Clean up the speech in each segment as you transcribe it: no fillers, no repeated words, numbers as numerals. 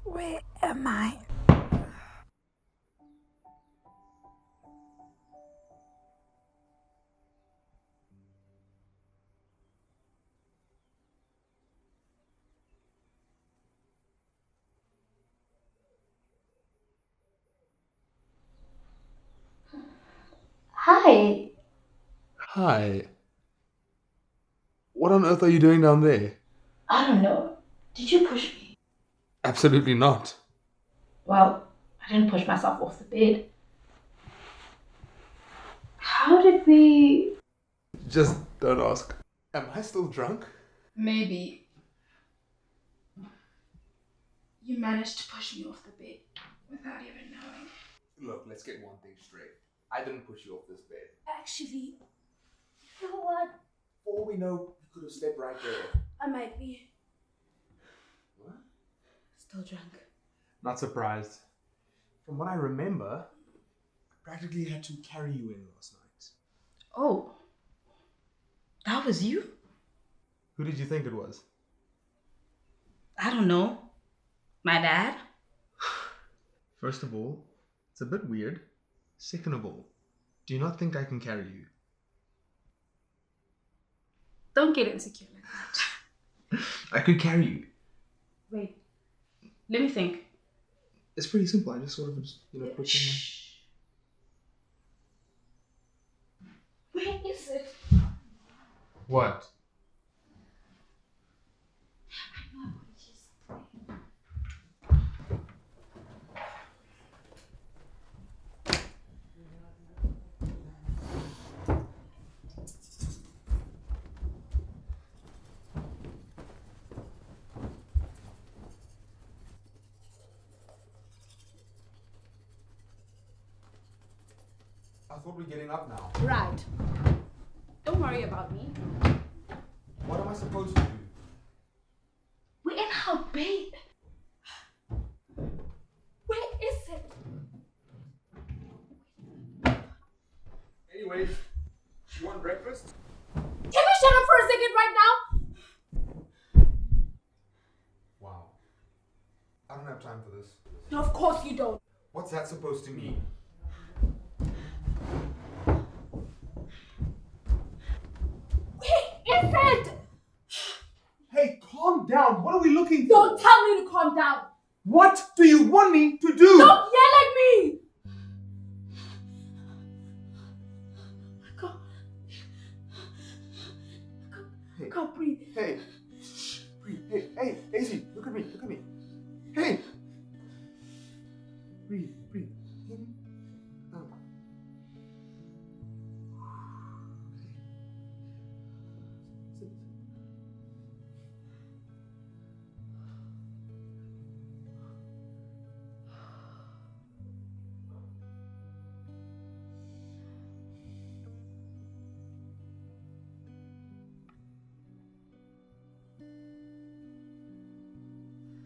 Where am I? Hi. Hi. What on earth are you doing down there? I don't know. Did you push me? Absolutely not. Well, I didn't push myself off the bed. How did we? Just don't ask. Am I still drunk? Maybe. You managed to push me off the bed without even knowing. Look, let's get one thing straight. I didn't push you off this bed. Actually, you know what? For all we know, you could have slept right there. I might be. What? Still drunk. Not surprised. From what I remember, I practically had to carry you in last night. Oh, that was you? Who did you think it was? I don't know. My dad? First of all, it's a bit weird. Second of all, do you not think I can carry you? Don't get insecure like that. I could carry you. Wait, let me think. It's pretty simple. I just sort of, put you in Shh. Where is it? What? I know I put it here somewhere. I thought we are getting up now. Right. Don't worry about me. What am I supposed to do? We're in our bed. Where is it? Anyways, you want breakfast? Can you shut up for a second right now? Wow. I don't have time for this. No, of course you don't. What's that supposed to mean? Where is it? Hey, calm down. What are we looking for? Don't tell me to calm down. What do you want me to do? Don't yell at me. I can't breathe. Hey. Shh. Breathe. Hey, Daisy, look at me. Look at me. Hey. Breathe. Breathe. In. Out. Sit.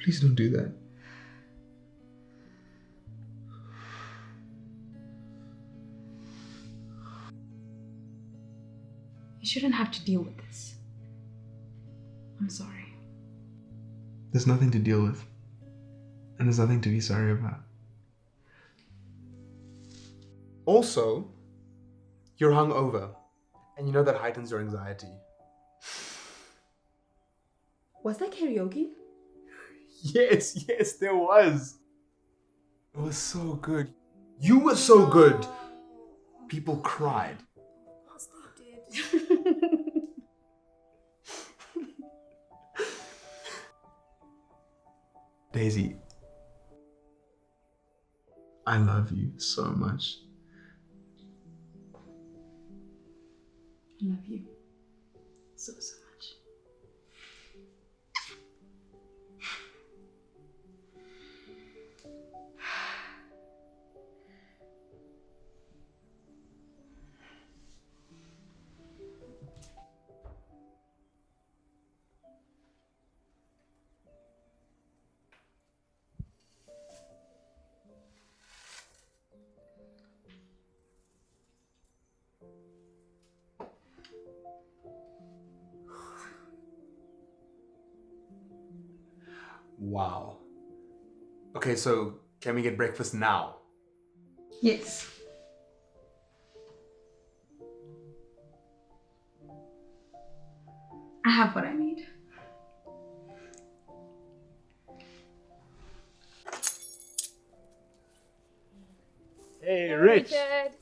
Please don't do that. You shouldn't have to deal with this. I'm sorry. There's nothing to deal with. And there's nothing to be sorry about. Also, you're hungover. And you know that heightens your anxiety. Was that karaoke? Yes, there was. It was so good. You were so good. People cried. Yes, they did. Daisy, I love you so much. I love you so much. Wow. Okay, so can we get breakfast now? Yes. I have what I need. Hey, Richard.